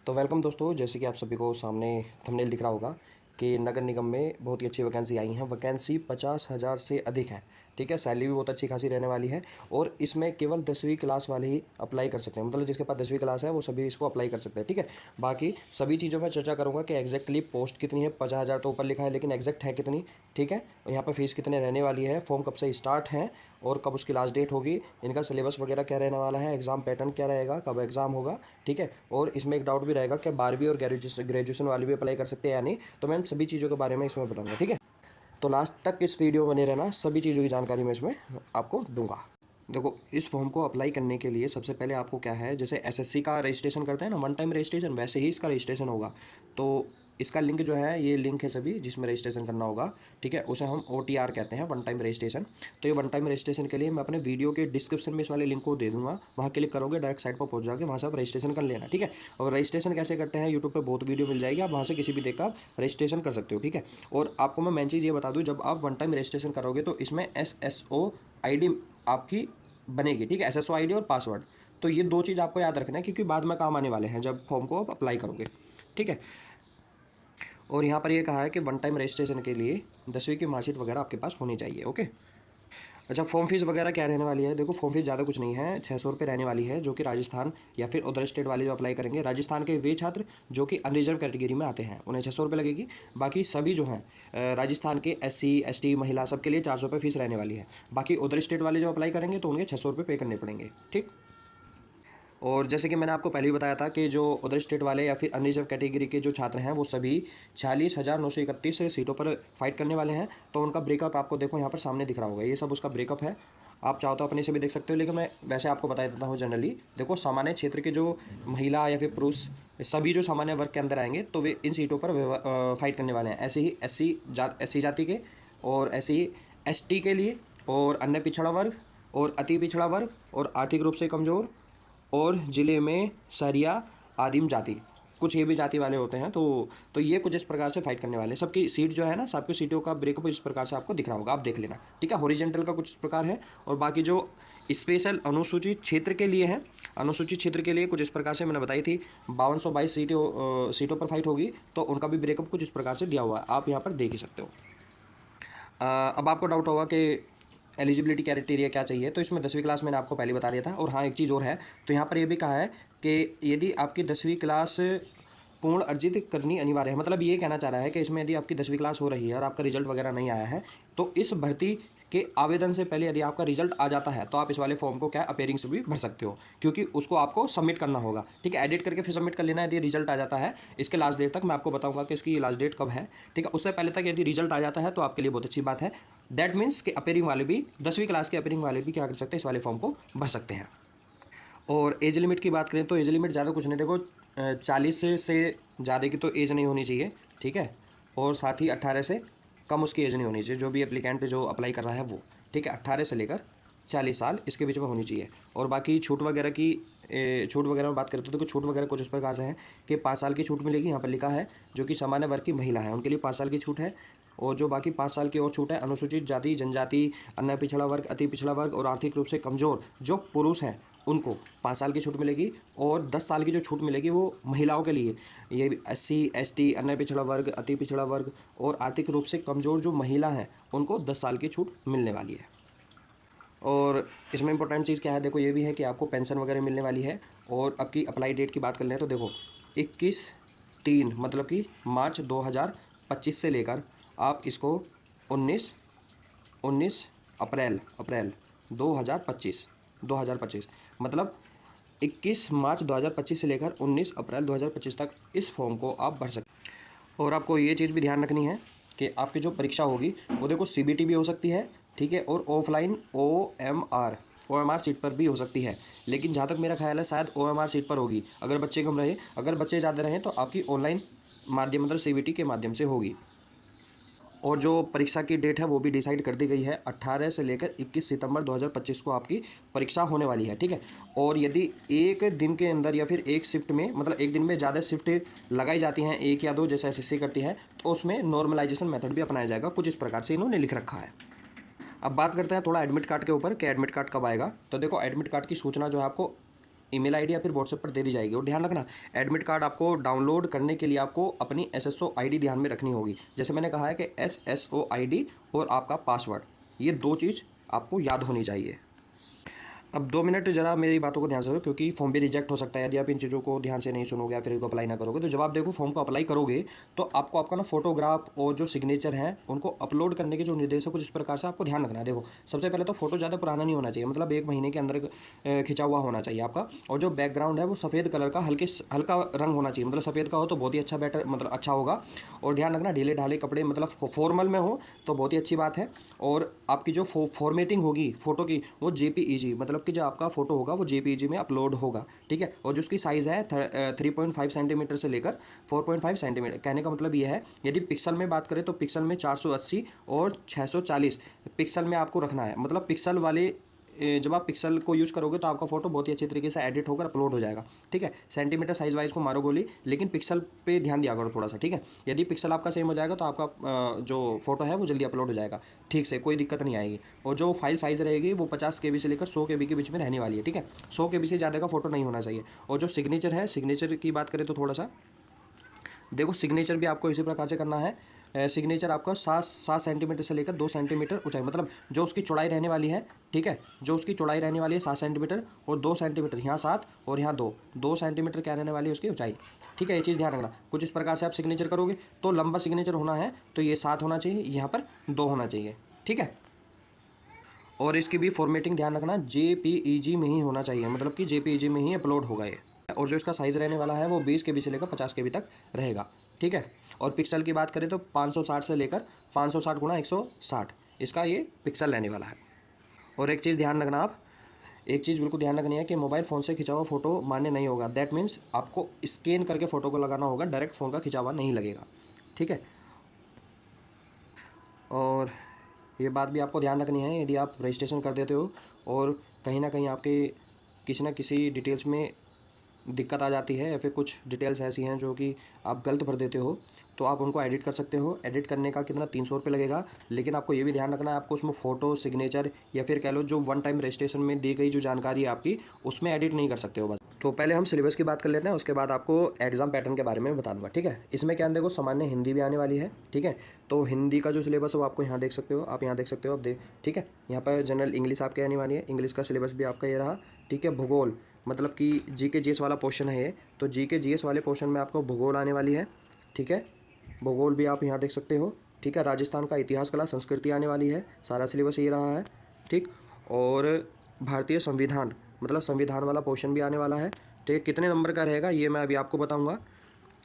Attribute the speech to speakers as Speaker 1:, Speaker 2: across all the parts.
Speaker 1: तो वेलकम दोस्तों, जैसे कि आप सभी को सामने थंबनेल दिख रहा होगा कि नगर निगम में बहुत ही अच्छी वैकेंसी आई हैं। वैकेंसी 50,000 से अधिक है। ठीक है, सैलरी भी बहुत अच्छी खासी रहने वाली है और इसमें केवल 10वीं क्लास वाले ही अप्लाई कर सकते हैं। मतलब जिसके पास 10वीं क्लास है वो सभी इसको अप्लाई कर सकते हैं। ठीक है, बाकी सभी चीज़ों में चर्चा करूँगा कि एग्जैक्टली पोस्ट कितनी है। 50,000 तो ऊपर लिखा है, लेकिन एग्जैक्ट है कितनी। ठीक है, और यहाँ पर फीस कितने रहने वाली है, फॉर्म कब से स्टार्ट है और कब उसकी लास्ट डेट होगी, इनका सिलेबस वगैरह क्या रहने वाला है, एग्ज़ाम पैटर्न क्या रहेगा, कब एग्ज़ाम होगा। ठीक है, और इसमें एक डाउट भी रहेगा कि 12वीं और ग्रेजुएशन वाले भी अप्लाई कर सकते हैं या नहीं। तो मैं सभी चीज़ों के बारे में इसमें बताऊँगा। ठीक है, तो लास्ट तक इस वीडियो बने रहना, सभी चीज़ों की जानकारी मैं इसमें आपको दूंगा। देखो, इस फॉर्म को अप्लाई करने के लिए सबसे पहले आपको क्या है, जैसे एसएससी का रजिस्ट्रेशन करते हैं ना, वन टाइम रजिस्ट्रेशन, वैसे ही इसका रजिस्ट्रेशन होगा। तो इसका लिंक जो है, ये लिंक है सभी जिसमें रजिस्ट्रेशन करना होगा। ठीक है, उसे हम OTR कहते हैं, वन टाइम रजिस्ट्रेशन। तो ये वन टाइम रजिस्ट्रेशन के लिए मैं अपने वीडियो के डिस्क्रिप्शन में इस वाले लिंक को दे दूंगा। वहाँ क्लिक करोगे, डायरेक्ट साइट पर पहुँच जाओगे, वहाँ से आप रजिस्ट्रेशन कर लेना। ठीक है, और रजिस्ट्रेशन कैसे करते हैं, यूट्यूब पर बहुत वीडियो मिल जाएगी, आप वहाँ से किसी भी देख कर आप रजिस्ट्रेशन कर सकते हो। ठीक है, और आपको मैं मेन चीज़ ये बता दूँ, जब आप वन टाइम रजिस्ट्रेशन करोगे तो इसमें SSO ID आपकी बनेगी। ठीक है, SSO ID और पासवर्ड। तो ये दो चीज़ आपको याद रखना है, क्योंकि बाद में काम आने वाले हैं जब फॉर्म को आप अप्लाई करोगे। ठीक है, और यहाँ पर ये कहा है कि वन टाइम रजिस्ट्रेशन के लिए 10वीं की मार्कशीट वगैरह आपके पास होनी चाहिए। ओके, अच्छा, फॉर्म फीस वगैरह क्या रहने वाली है। देखो, फॉर्म फीस ज़्यादा कुछ नहीं है, 600 रुपये रहने वाली है, जो कि राजस्थान या फिर अदर स्टेट वाले जो अप्लाई करेंगे, राजस्थान के वे छात्र जो कि अनरिजर्व कैटेगरी में आते हैं, उन्हें 600 रुपये लगेगी। बाकी सभी जो हैं राजस्थान के SC ST महिला सबके लिए 400 रुपये फीस रहने वाली है। बाकी अदर स्टेट वाले जो अप्लाई करेंगे तो उनके 600 रुपये पे करने पड़ेंगे। ठीक, और जैसे कि मैंने आपको पहले भी बताया था कि जो अदर स्टेट वाले या फिर अनरिजर्व कैटेगरी के जो छात्र हैं वो सभी 46,931 सीटों पर फाइट करने वाले हैं। तो उनका ब्रेकअप आपको देखो यहाँ पर सामने दिख रहा होगा, ये सब उसका ब्रेकअप है। आप चाहो तो अपने से भी देख सकते हो, लेकिन मैं वैसे आपको बता देता हूँ जनरली। देखो, सामान्य क्षेत्र के जो महिला या फिर पुरुष सभी जो सामान्य वर्ग के अंदर आएंगे तो वे इन सीटों पर फाइट करने वाले हैं। ऐसे ही SC जाति के, और ऐसे ही ST के लिए, और अन्य पिछड़ा वर्ग, और अति पिछड़ा वर्ग, और आर्थिक रूप से कमज़ोर, और ज़िले में सरिया आदिम जाति, कुछ ये भी जाति वाले होते हैं। तो ये कुछ इस प्रकार से फाइट करने वाले हैं। सबकी सीट जो है ना, सबकी सीटों का ब्रेकअप इस प्रकार से आपको दिख रहा होगा, आप देख लेना। ठीक है, हॉरिजॉन्टल का कुछ इस प्रकार है, और बाकी जो स्पेशल अनुसूचित क्षेत्र के लिए है, अनुसूचित क्षेत्र के लिए कुछ इस प्रकार से मैंने बताई थी, 5222 सीटों पर फाइट होगी। तो उनका भी ब्रेकअप कुछ इस प्रकार से दिया हुआ है, आप यहाँ पर देख ही सकते हो। अब आपको डाउट होगा कि एलिजिबिलिटी क्राइटेरिया क्या चाहिए। तो इसमें 10वीं क्लास मैंने आपको पहले बता दिया था। और हाँ, एक चीज़ और है, तो यहाँ पर ये भी कहा है कि यदि आपकी 10वीं क्लास पूर्ण अर्जित करनी अनिवार्य है। मतलब ये कहना चाह रहा है कि इसमें यदि आपकी 10वीं क्लास हो रही है और आपका रिजल्ट वगैरह नहीं आया है, तो इस भर्ती के आवेदन से पहले यदि आपका रिजल्ट आ जाता है तो आप इस वाले फॉर्म को क्या अपेयरिंग से भी भर सकते हो, क्योंकि उसको आपको सबमिट करना होगा। ठीक है, एडिट करके फिर सबमिट कर लेना है। यदि रिजल्ट आ जाता है, इसके लास्ट डेट तक मैं आपको बताऊंगा कि इसकी लास्ट डेट कब है। ठीक है, उससे पहले तक यदि रिजल्ट आ जाता है तो आपके लिए बहुत अच्छी बात है। दैट मीन्स कि अपेयरिंग वाले भी, 10वीं क्लास के अपेयरिंग वाले भी क्या कर सकते हैं, इस वाले फॉर्म को भर सकते हैं। और एज लिमिट की बात करें तो एज लिमिट ज़्यादा कुछ नहीं। देखो, 40 से ज़्यादा की तो एज नहीं होनी चाहिए। ठीक है, और साथ ही 18 से कम उसकी एज नहीं होनी चाहिए, जो भी एप्लीकेंट जो अप्लाई कर रहा है वो। ठीक है, 18 से लेकर 40 साल इसके बीच में होनी चाहिए। और बाकी छूट वगैरह की, छूट वगैरह में बात करते हो तो छूट वगैरह कुछ इस प्रकार से है कि 5 साल की छूट मिलेगी। यहाँ पर लिखा है जो कि सामान्य वर्ग की महिला है उनके लिए 5 साल की छूट है। और जो बाकी 5 साल की और छूट है, अनुसूचित जाति, जनजाति, अन्य पिछड़ा वर्ग, अति पिछड़ा वर्ग और आर्थिक रूप से कमज़ोर जो पुरुष हैं उनको 5 साल की छूट मिलेगी। और 10 साल की जो छूट मिलेगी वो महिलाओं के लिए, ये SC ST, अन्य पिछड़ा वर्ग, अति पिछड़ा वर्ग और आर्थिक रूप से कमज़ोर जो महिला हैं उनको 10 साल की छूट मिलने वाली है। और इसमें इंपॉर्टेंट चीज़ क्या है, देखो ये भी है कि आपको पेंशन वगैरह मिलने वाली है। और अब की अप्लाई डेट की बात कर लें तो देखो 21/3 मतलब कि मार्च 2025 से लेकर आप इसको 19 अप्रैल 2025 मतलब 21 मार्च 2025 से लेकर 19 अप्रैल 2025 तक इस फॉर्म को आप भर सकते हैं। और आपको ये चीज़ भी ध्यान रखनी है कि आपकी जो परीक्षा होगी वो देखो CBT भी हो सकती है। ठीक है, और ऑफलाइन OMR सीट पर भी हो सकती है। लेकिन जहाँ तक मेरा ख्याल है शायद OMR सीट पर होगी। अगर बच्चे कम रहे, अगर बच्चे ज़्यादा रहें तो आपकी ऑनलाइन माध्यम मतलब CBT के माध्यम से होगी। और जो परीक्षा की डेट है वो भी डिसाइड कर दी गई है, 18 से लेकर 21 सितंबर 2025 को आपकी परीक्षा होने वाली है। ठीक है, और यदि एक दिन के अंदर या फिर एक शिफ्ट में, मतलब एक दिन में ज़्यादा शिफ्ट लगाई जाती हैं, 1 या 2 जैसे SSC करती है, तो उसमें नॉर्मलाइजेशन मेथड भी अपनाया जाएगा। कुछ इस प्रकार से इन्होंने लिख रखा है। अब बात करते हैं थोड़ा एडमिट कार्ड के ऊपर कि एडमिट कार्ड कब आएगा। तो देखो, एडमिट कार्ड की सूचना जो है आपको ईमेल आईडी या फिर व्हाट्सएप पर दे दी जाएगी। और ध्यान रखना, एडमिट कार्ड आपको डाउनलोड करने के लिए आपको अपनी SSO ID ध्यान में रखनी होगी। जैसे मैंने कहा है कि SSO ID और आपका पासवर्ड, ये 2 चीज़ आपको याद होनी चाहिए। अब 2 मिनट ज़रा मेरी बातों को ध्यान से सुनो, क्योंकि फॉर्म भी रिजेक्ट हो सकता है यदि आप इन चीज़ों को ध्यान से नहीं सुनोगे या फिर इनको अप्लाई ना करोगे। तो जब आप देखो फॉर्म को अप्लाई करोगे तो आपको आपका ना फोटोग्राफ और जो सिग्नेचर हैं उनको अपलोड करने के जो निर्देश है कुछ इस प्रकार से आपको ध्यान रखना है। देखो, सबसे पहले तो फोटो ज़्यादा पुराना नहीं होना चाहिए, मतलब 1 महीने के अंदर खिंचा हुआ होना चाहिए आपका। और जो बैकग्राउंड है वो सफ़ेद कलर का हल्का रंग होना चाहिए, मतलब सफ़ेद का हो तो बहुत ही अच्छा, बेटर मतलब अच्छा होगा। और ध्यान रखना, ढीले ढाले कपड़े मतलब फॉर्मल में हो तो बहुत ही अच्छी बात है। और आपकी जो फॉर्मेटिंग होगी फ़ोटो की वो JPEG, मतलब कि जो आपका फ़ोटो होगा वो JPEG में अपलोड होगा, ठीक है। और जो उसकी साइज़ है 3.5 सेंटीमीटर से लेकर 4.5 सेंटीमीटर। कहने का मतलब ये है, यदि पिक्सल में बात करें तो पिक्सल में 480 और 640 पिक्सल में आपको रखना है। मतलब पिक्सल वाले जब आप पिक्सल को यूज़ करोगे तो आपका फ़ोटो बहुत ही अच्छी तरीके से एडिट होकर अपलोड हो जाएगा, ठीक है। सेंटीमीटर साइज़ वाइज को मारो गोली, लेकिन पिक्सल पे ध्यान दिया करो थोड़ा सा, ठीक है। यदि पिक्सल आपका सेम हो जाएगा तो आपका जो फोटो है वो जल्दी अपलोड हो जाएगा, ठीक से, कोई दिक्कत नहीं आएगी। और जो फाइल साइज़ रहेगी वो 50 KB से लेकर 100 KB के बीच में रहने वाली है, ठीक है। 100 KB से ज़्यादा का फोटो नहीं होना चाहिए। और जो सिग्नेचर है, सिग्नेचर की बात करें तो थोड़ा सा देखो, सिग्नेचर भी आपको इसी प्रकार से करना है। सिग्नेचर आपका 7 सेंटीमीटर से लेकर 2 सेंटीमीटर ऊंचाई, मतलब जो उसकी चौड़ाई रहने वाली है, ठीक है, जो उसकी चौड़ाई रहने वाली है 7 सेंटीमीटर और 2 सेंटीमीटर, यहाँ 7 और यहाँ 2 सेंटीमीटर क्या रहने वाली है उसकी ऊंचाई, ठीक है। ये चीज़ ध्यान रखना। कुछ इस प्रकार से आप सिग्नेचर करोगे तो लंबा सिग्नेचर होना है तो ये 7 होना चाहिए, यहाँ पर 2 होना चाहिए, ठीक है। और इसकी भी फॉर्मेटिंग ध्यान रखना, JPEG में ही होना चाहिए, मतलब कि JPEG में ही अपलोड होगा ये। और जो इसका साइज़ रहने वाला है वो 20 KB से लेकर 50 KB तक रहेगा, ठीक है। और पिक्सल की बात करें तो 560 से लेकर 560 गुणा 160 इसका ये पिक्सल रहने वाला है। और एक चीज़ ध्यान रखना, आप एक चीज़ बिल्कुल ध्यान रखनी है कि मोबाइल फ़ोन से खिंचा हुआ फ़ोटो मान्य नहीं होगा। दैट मीन्स आपको स्कैन करके फ़ोटो को लगाना होगा, डायरेक्ट फ़ोन का खिंचा हुआ नहीं लगेगा, ठीक है। और ये बात भी आपको ध्यान रखनी है, यदि आप रजिस्ट्रेशन कर देते हो और कहीं ना कहीं आपके किसी न किसी डिटेल्स में दिक्कत आ जाती है या फिर कुछ डिटेल्स ऐसी हैं जो कि आप गलत भर देते हो, तो आप उनको एडिट कर सकते हो। एडिट करने का कितना 300 रुपये लगेगा, लेकिन आपको ये भी ध्यान रखना है आपको उसमें फ़ोटो, सिग्नेचर या फिर कह लो जो वन टाइम रजिस्ट्रेशन में दी गई जो जानकारी है आपकी, उसमें एडिट नहीं कर सकते हो बस। तो पहले हम सिलेबस की बात कर लेते हैं, उसके बाद आपको एग्जाम पैटर्न के बारे में बता दूंगा, ठीक है। इसमें क्या देखो, सामान्य हिंदी भी आने वाली है, ठीक है। तो हिंदी का जो सिलेबस है वो आपको यहाँ देख सकते हो, आप यहाँ देख सकते हो, आप ठीक है। यहाँ पर जनरल इंग्लिश आपके आने वाली है, इंग्लिश का सिलेबस भी आपका ये रहा, ठीक है। भूगोल, मतलब कि GK GS वाला पोर्शन है ये, तो GK GS वाले पोर्शन में आपको भूगोल आने वाली है, ठीक है। भूगोल भी आप यहाँ देख सकते हो, ठीक है। राजस्थान का इतिहास, कला, संस्कृति आने वाली है, सारा सिलेबस ये रहा है, ठीक। और भारतीय संविधान, मतलब संविधान वाला पोर्शन भी आने वाला है, ठीक है। कितने नंबर का रहेगा ये मैं अभी आपको बताऊँगा,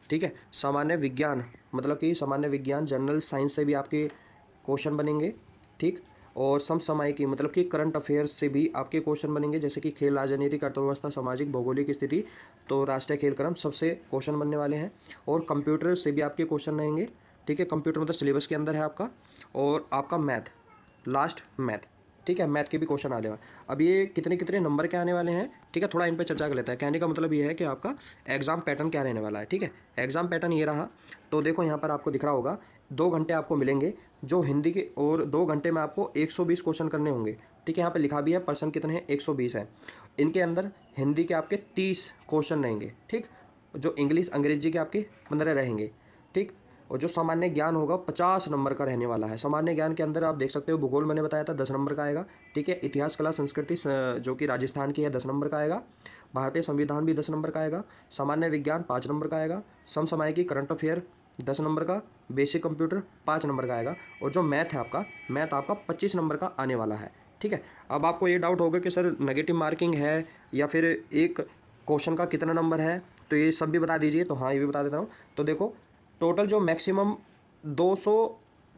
Speaker 1: ठीक है। सामान्य विज्ञान, मतलब कि सामान्य विज्ञान जनरल साइंस से भी आपके क्वेश्चन बनेंगे, ठीक। और समसामयिकी, मतलब कि करंट अफेयर्स से भी आपके क्वेश्चन बनेंगे, जैसे कि खेल, राजनीतिक, अर्थव्यवस्था, सामाजिक, भौगोलिक स्थिति, तो राष्ट्रीय खेल क्रम, सबसे क्वेश्चन बनने वाले हैं। और कंप्यूटर से भी आपके क्वेश्चन रहेंगे, ठीक है। कंप्यूटर मतलब सिलेबस के अंदर है आपका। और आपका मैथ, लास्ट मैथ, ठीक है, मैथ के भी क्वेश्चन आने वाले। अब ये कितने कितने नंबर के आने वाले हैं, ठीक है, थोड़ा इन पर चर्चा कर लेते हैं। कहने का मतलब ये है कि आपका एग्जाम पैटर्न क्या रहने वाला है, ठीक है। एग्जाम पैटर्न ये रहा, तो देखो यहाँ पर आपको दिख रहा होगा 2 घंटे आपको मिलेंगे जो हिंदी के, और 2 घंटे में आपको 120 क्वेश्चन करने होंगे, ठीक है। यहाँ पर लिखा भी है पर्सन कितने हैं, 120 है। इनके अंदर हिंदी के आपके 30 क्वेश्चन रहेंगे, ठीक। जो इंग्लिश अंग्रेजी के आपके 15 रहेंगे, ठीक। और जो सामान्य ज्ञान होगा 50 नंबर का रहने वाला है। सामान्य ज्ञान के अंदर आप देख सकते हो, भूगोल मैंने बताया था 10 नंबर का आएगा, ठीक है। इतिहास, कला, संस्कृति जो कि राजस्थान की है 10 नंबर का आएगा। भारतीय संविधान भी 10 नंबर का आएगा। सामान्य विज्ञान 5 नंबर का आएगा। समसामयिकी, करंट अफेयर 10 नंबर का। बेसिक कंप्यूटर 5 नंबर का आएगा। और जो मैथ है आपका, मैथ आपका 25 नंबर का आने वाला है, ठीक है। अब आपको ये डाउट होगा कि सर नेगेटिव मार्किंग है या फिर एक क्वेश्चन का कितना नंबर है, तो ये सब भी बता दीजिए। तो हाँ, ये भी बता देता हूँ। तो देखो, टोटल जो मैक्सिमम 200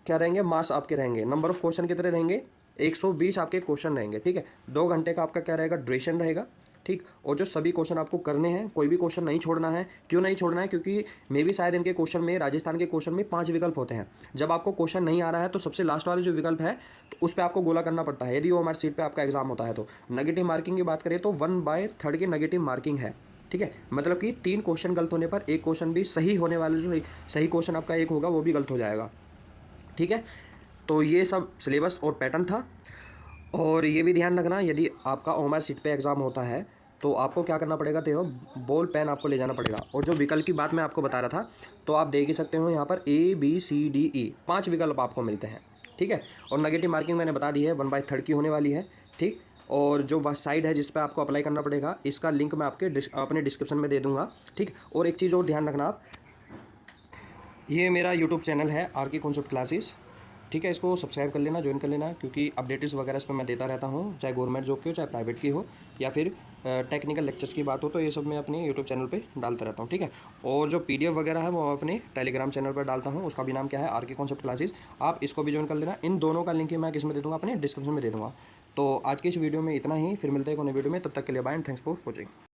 Speaker 1: क्या रहेंगे मार्क्स आपके रहेंगे। नंबर ऑफ क्वेश्चन कितने रहेंगे, 120 आपके क्वेश्चन रहेंगे, ठीक है। 2 घंटे का आपका क्या रहेगा, ड्यूरेशन रहेगा, ठीक। और जो सभी क्वेश्चन आपको करने हैं, कोई भी क्वेश्चन नहीं छोड़ना है। क्यों नहीं छोड़ना है, क्योंकि मे भी शायद इनके क्वेश्चन में, राजस्थान के क्वेश्चन में 5 विकल्प होते हैं। जब आपको क्वेश्चन नहीं आ रहा है तो सबसे लास्ट वाले जो विकल्प है तो उस पर आपको गोला करना पड़ता है, यदि वो हमारी सीट पर आपका एग्जाम होता है तो। नेगेटिव मार्किंग की बात करें तो 1/3 की नेगेटिव मार्किंग है, ठीक है। मतलब कि 3 क्वेश्चन गलत होने पर एक क्वेश्चन भी सही होने वाले, जो सही क्वेश्चन आपका एक होगा वो भी गलत हो जाएगा, ठीक है। तो ये सब सिलेबस और पैटर्न था। और ये भी ध्यान रखना, यदि आपका ओएमआर सीट पे एग्ज़ाम होता है तो आपको क्या करना पड़ेगा, देखो बॉल पेन आपको ले जाना पड़ेगा। और जो विकल्प की बात मैं आपको बता रहा था, तो आप देख ही सकते हो यहाँ पर ABCDE 5 विकल्प आपको मिलते हैं, ठीक है। और नेगेटिव मार्किंग मैंने बता दी है, 1/3 की होने वाली है, ठीक। और जो वह साइड है जिस पे आपको अप्लाई करना पड़ेगा, इसका लिंक मैं अपने डिस्क्रिप्शन में दे दूंगा, ठीक। और एक चीज़ और ध्यान रखना आप, ये मेरा यूट्यूब चैनल है RK कॉन्सेप्ट क्लासेस, ठीक है। इसको सब्सक्राइब कर लेना, ज्वाइन कर लेना, क्योंकि अपडेट्स वगैरह इस पर मैं देता रहता हूँ, चाहे गवर्नमेंट जॉब की हो, चाहे प्राइवेट की हो, या फिर टेक्निकल लेक्चर्स की बात हो, तो ये सब मैं अपने यूट्यूब चैनल पे डालता रहता हूँ, ठीक है। और जो PDF वगैरह है वो मैं अपने टेलीग्राम चैनल पर डालता हूँ, उसका भी नाम क्या है, RK कॉन्सेप्ट क्लासेस। आप इसको भी ज्वाइन कर लेना। इन दोनों का लिंक मैं किस में दे दूँगा, अपने डिस्क्रिप्शन में दे दूँगा। तो आज की इस वीडियो में इतना ही, फिर मिलते हैं एक नई वीडियो में, तब तक के लिए bye and thanks for watching.